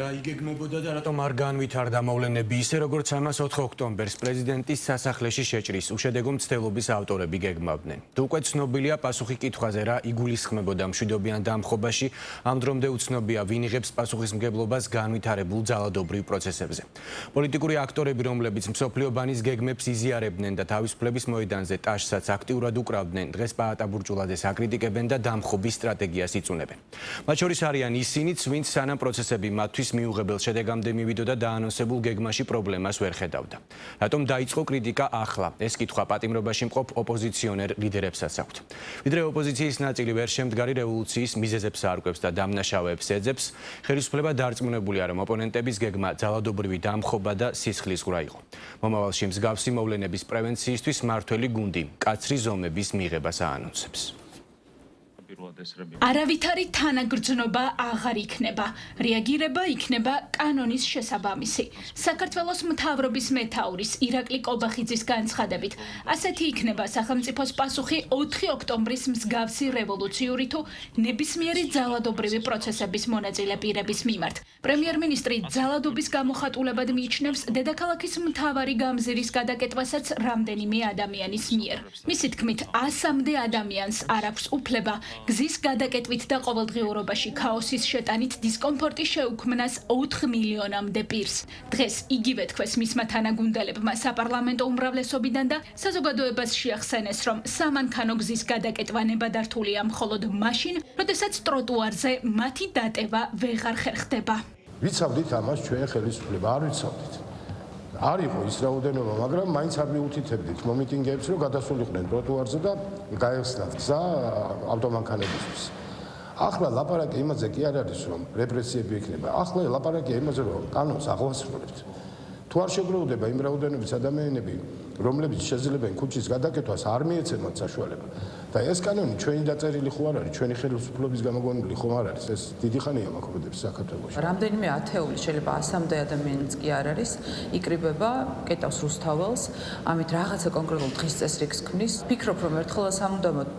რა იგეგმებოდა და რატომ არ განვითარდა მოვლენები ისე როგორც ამას 4 ოქტომბერს პრეზიდენტის სასახლეში შეჭრის უშედეგო მცდელობის ავტორები გეგმავდნენ. თუ უკვე ცნობილია პასუხი კითხვაზე რა იგულისხმებოდა მშვიდობიან დამხობაში, ამ დრომდე უცნობია ვინ იღებს პასუხისმგებლობას განვითარებულ ძალადობრივ პროცესებზე. პოლიტიკური აქტორები, რომლებიც მსოფლიო ბანის გეგმებს იზიარებდნენ და თავისუფლების მოედანზე ტაშსაც აქტიურად უკრავდნენ, დღეს პაატაბურჯულაძეს აკრიტიკებენ და დამხობის სტრატეგიას იწუნებენ. მათ შორის არიან ისინიც, ვინც სანამ პროცესები მათთვის მიუღებელ შედეგამდე მივიდოდა და ანონსებულ გეგმაში პრობლემას ვერ ხედავდა. რატომ დაიწყო კრიტიკა ახლა? ეს კითხვა პატიმრობაში მყოფ ოპოზიციონერ ლიდერებსაც აქვთ. ვიდრე ოპოზიციის ნაწილი ვერ შემდგარი რევოლუციის მიზეზებს არკვევს და დამნაშავეებს ეძებს, ხელისუფლება დარწმუნებულია, რომ ოპონენტების გეგმა ძალადობრივი დამხობა და სისხლისღვრა იყო. მომავალში მსგავსი მოვლენების პრევენციისთვის მმართველი გუნდი მკაცრი ზომების მიღებას აანონსებს. არავითარი თანაგრძნობა აღარ იქნება. რეაგირება იქნება კანონის შესაბამისი. საქართველოს მთავრობის მეთაურის ირაკლი კობახიძის განცხადებით, ასეთი იქნება სახელმწიფოს პასუხი 4 ოქტომბრის მსგავსი რევოლუციური თუ ნებისმიერი ძალადობრივი პროცესების მონაწილე პირების მიმართ. პრემიერ-მინისტრი ძალადობის გამოხატულებად მიიჩნევს დედაქალაქის მთავარი გამზირის გადაკეთვასაც რამდენიმე ადამიანის მიერ. მისი თქმით, 100-მდე ადამიანს არ აქვს უფლება გზის გადაკეთვით და ყოველდღიურობაში ქაოსის შეტანით დისკომფორტი შეუქმნას 4 მილიონამდე პირს. დღეს იგივე თქვეს მისმა თანაგუნდელებმა საპარლამენტო უმრავლესობიდან და საზოგადოებას შეახსენეს, რომ სამანქანო გზის გადაკეთვა ნებადართულია მხოლოდ მაშინ, როდესაც ტროტუარზე მათი დატევა ვეღარ ხერხდება. ვიცავდით ამას ჩვენ ხელისუფლება, არ ვიცავდით. არ იყო ის რაოდენობა, მაგრამ მაინც არ მიუთითებდით მომიტინგეებს, რომ გადასულიყვნენ ტროტუარზე და გაეხსნათ გზა ავტომანქანებისთვის. ახლა ლაპარაკი იმაზე კი არ არის, რომ რეპრესიები იქნება. ახლა ლაპარაკია იმაზე, რომ კანონს აღვასრულებთ. თუ არ შეგროვდება იმ რაოდენობის ადამიანები, რომლებიც შეძლებენ ქუჩის გადაკეთვას, არ მიეცემათ საშუალება. და ეს კანონი ჩვენი დაწერილი ხო არ არის, ჩვენი ხელისუფლების გამოგონილი ხო არ არის, ეს დიდი ხანია მაქვს საქართველოში. რამდენიმე ათეული, შეიძლება 100-მდე ადამიანიც კი არ არის, იკრიბება, კეტავს რუსთაველს, ამით რაღაცა კონკრეტულ დღის წესრიგს ქმნის. ფიქრობ, რომ ერთხელ სამუდამოდ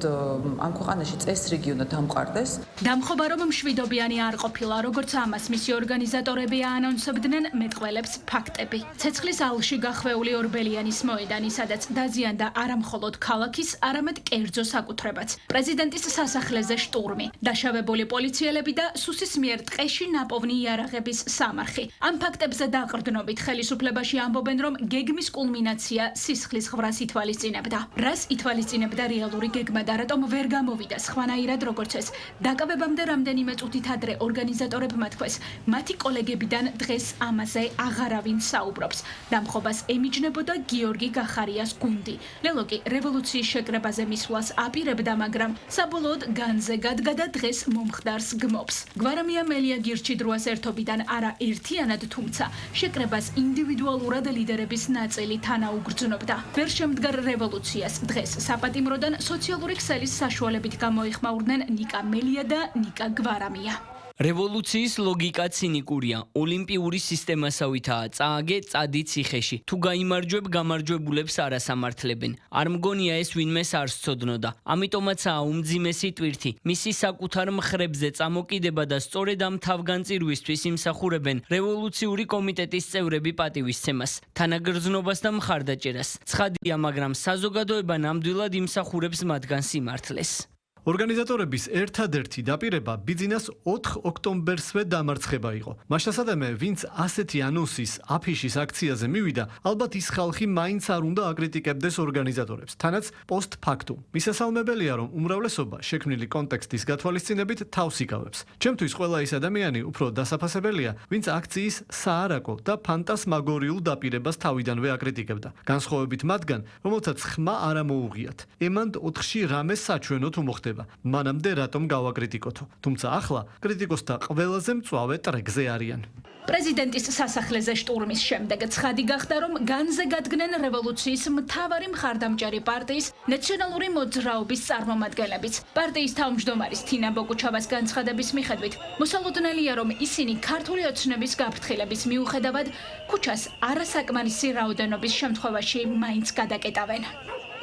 ამ ქვეყანაში წესრიგი უნდა დამყარდეს. დამხობა რომ მშვიდობიანი არ ყოფილა, როგორც ამას მისი ორგანიზატორები აანონსებდნენ, მეტყველებს ფაქტები. ცეცხლის ალში გახვეული ორბელიანის მოედანი, სადაც დაზიანდა არა მხოლოდ ქალაქის, არამედ კერძო საკუთრებაც. პრეზიდენტის სასახლეზე შტურმი, დაშავებული პოლიციელები და სუსის მიერ ტყეში ნაპოვნი იარაღების სამარხი. ამ ფაქტებზე დაყრდნობით ხელისუფლებაში ამბობენ, რომ გეგმის კულმინაცია სისხლისღვრას ითვალისწინებდა. რას ითვალისწინებდა რეალური გეგმა და რატომ ვერ გამოვიდა სხვანაირად როგორც ეს? დაკავებამდე რამდენიმე წუთით ადრე ორგანიზატორებმა თქვეს, მათი კოლეგებიდან დღეს ამაზე აღარავინ საუბრობს. დამხობას ემიჯნებოდა გიორგი გახარიას გუნდი. ლელოკი რევოლუციის შეკრებაზე მისვლას აპირებდა, მაგრამ საბოლოოდ განზე გადგა და დღეს მომხდარს გმობს. გვარამია მელია გირჩიდრუას ერთობიდან არა ერთიანად, თუმცა შეკრებას ინდივიდუალურად ლიდერების ნაწილი თანაუგრძნობდა. ვერ შემდგარ რევოლუციას დღეს საპატიმროდან სოციალური ქსელის საშუალებით გამოიხმაურდნენ ნიკა მელია და ნიკა გვარამია. რევოლუციის ლოგიკა ცინიკურია, ოლიმპიური სისტემასავითაა, წააგე წადი ციხეში. თუ გაიმარჯვებ, გამარჯვებულებს არ ასამართლებენ. არ მგონია ეს ვინმეს არ სცოდნოდა. ამიტომაცაა უმძიმესი ტვირთი. მისი საკუთარ მხრებზე წამოკიდება და სწორედ ამ თავგანწირვისთვის იმსახურებენ რევოლუციური კომიტეტის წევრები პატივისცემას, თანაგრძნობას და მხარდაჭერას. ცხადია, მაგრამ საზოგადოება ნამდვილად იმსახურებს მათგან სიმართლეს. ორგანიზატორების ერთადერთი დაპირება ბიძინას 4 ოქტომბერსვე დამარცხება იყო. მაშასადამე, ვინც ასეთი ანონსის აფიშის აქციაზე მივიდა, ალბათ ის ხალხი მაინც არ უნდა აკრიტიკებდეს ორგანიზატორებს. თანაც პოსტ-ფაქტუმ. მისასალმებელია, რომ უმრავლესობა შექმნილი კონტექსტის გათვალისწინებით თავს იკავებს. ჩემთვის ყველა ის ადამიანი უფრო დასაფასებელია, ვინც აქციის საარაკო და ფანტასმაგორიულ დაპირებას თავიდანვე აკრიტიკებდა. განსხვავებით მათგან, რომელთაც ხმა არ ამოუღიათ. ემანდ 4-ში რამე საჩვენო თუ მოხდება. მანამდე რატომ გავაკრიტიკოთო? თუმცა ახლა კრიტიკოსთა ყველაზე მწვავე ტრეკზე არიან. პრეზიდენტის სასახლეზე შტურმის შემდეგ ცხადი გახდა, რომ განზე გადგნენ რევოლუციის მთავარი მხარდამჭერი პარტიის ნაციონალური მოძრაობის წარმომადგენლებიც. პარტიის თავმჯდომარის თინა ბოგუჩავას განცხადების მიხედვით, მოსალოდნელია, რომ ისინი ქართული ოცნების გაფრთხილების მიუხედავად, ქუჩას არასაკმარისი რაოდენობის შემთხვევაში მაინც გადაკეტავენ.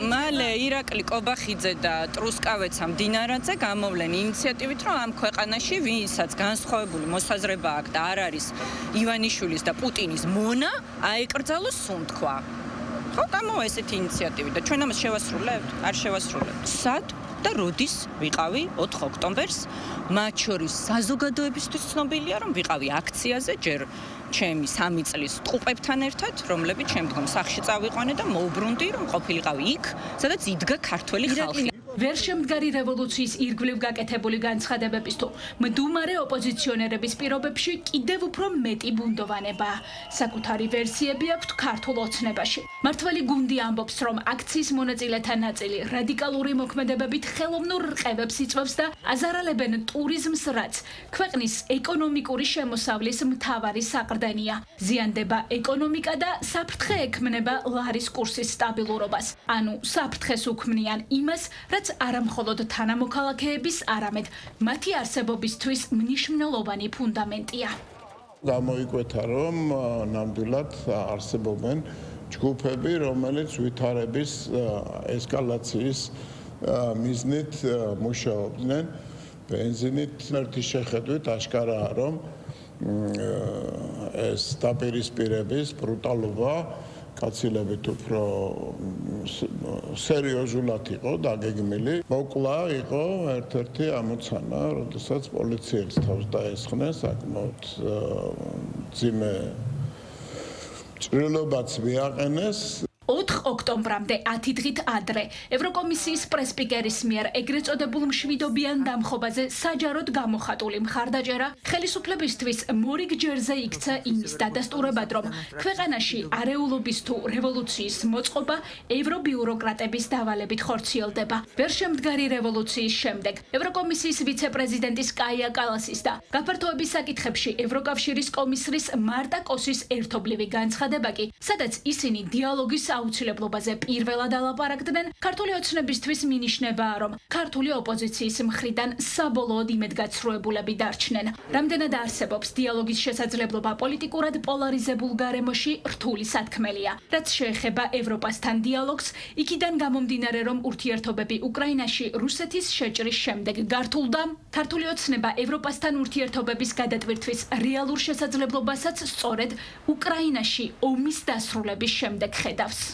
მალე ირაკლი კობახიძე და ტრუსკავეცა მდინარაძე გამოვლენ ინიციატივით, რომ ამ ქვეყანაში ვინცაც განსხვავებული მოსაზრება აქვს და არ არის ივანიშვილის და პუტინის მონა, აეკრძალოს სუნთქვა. ხო, გამოვა ესეთი ინიციატივი და ჩვენ ამას შევასრულებთ? არ შევასრულებთ. სად და როდის ვიყავი 4 ოქტომბერს, მათ შორის საზოგადოებისთვის ცნობილია, რომ ვიყავი აქციაზე ჯერ ჩემი 3 წლის ტყუპებთან ერთად, რომლებიც შემდგომ სახლში წავიყვანე და მოვბრუნდი, რომ ყოფილიყავი იქ, სადაც იდგა ქართველი ხალხი. ვერ შემდგარი რევოლუციის ირგვლივ გაკეთებული განცხადებების თუ მდუმარე ოპოზიციონერების პირობებში კიდევ უფრო მეტი ბუნდოვანება. საკუთარი ვერსიები აქვთ ქართულ ოცნებაში. მართველი გუნდი ამბობს, რომ აქციის მონაწილეთა ნაწილი რადიკალური მოქმედებებით ხელოვნურ რყევებს იწვევს და აზარალებენ ტურიზმს, რაც ქვეყნის ეკონომიკური შემოსავლის მთავარი საყრდენია. ზიანდება ეკონომიკა და საფრთხე ექმნება ლარის კურსის სტაბილურობას. ანუ საფრთხეს უქმნიან იმას, რაც არა მხოლოდ თანამოქალაქეების, არამედ მათი არსებობისთვის მნიშვნელოვანი ფუნდამენტია. გამოიკვეთა, რომ ნამდვილად არსებობენ ჯგუფები, რომელიც ვითარების ესკალაციის მიზნით მუშაობდნენ. ბენზინით ერთი შეხედვით აშკარაა, რომ ეს დაპირისპირების ბრუტალობა კაცილებით უფრო სერიოზულად იყო დაგეგმილი. მოკლა იყო ერთ-ერთი ამოცანა, როდესაც პოლიციელს თავს დაესხნენ საკმაოდ ძიმე ჭრილობაც მიაყენეს. 4 ოქტომბრამდე 10 დღით ადრე ევროკომისიის პრესპიკერის მიერ ეგრეთ წოდებულ მშვიდობიან დამხობაზე საჯაროდ გამოხატული მხარდაჭერა ხელისუფლებისთვის მორიგ ჯერზე იქცა იმის დადასტურებად, რომ ქვეყანაში არეულობის თუ რევოლუციის მოწყობა ევრობიუროკრატების დავალებით ხორციელდება. ვერ შემდგარი რევოლუციის შემდეგ ევროკომისიის ვიცე-პრეზიდენტის კაია კალასის და გაფართოების საკითხებში ევროკავშირის კომისრის მარტა კოსის ერთობლივი განცხადება კი, სადაც ისინი დიალოგის აუცილებლობაზე პირველად ალაპარაკდნენ, ქართული ოცნებისთვის მინიშნებაა, რომ ქართული ოპოზიციის მხრიდან საბოლოოდ იმედგაცრუებულები დარჩნენ. რამდენად არსებობს დიალოგის შესაძლებლობა პოლიტიკურად პოლარიზებულ გარემოში რთული სათქმელია. რაც შეეხება ევროპასთან დიალოგს, იქიდან გამომდინარე, რომ ურთიერთობები უკრაინაში რუსეთის შეჭრის შემდეგ გართულდა, ქართული ოცნება ევროპასთან ურთიერთობების გადატვირთვის რეალურ შესაძლებლობასაც სწორედ უკრაინაში ომის დასრულების შემდეგ ხედავს.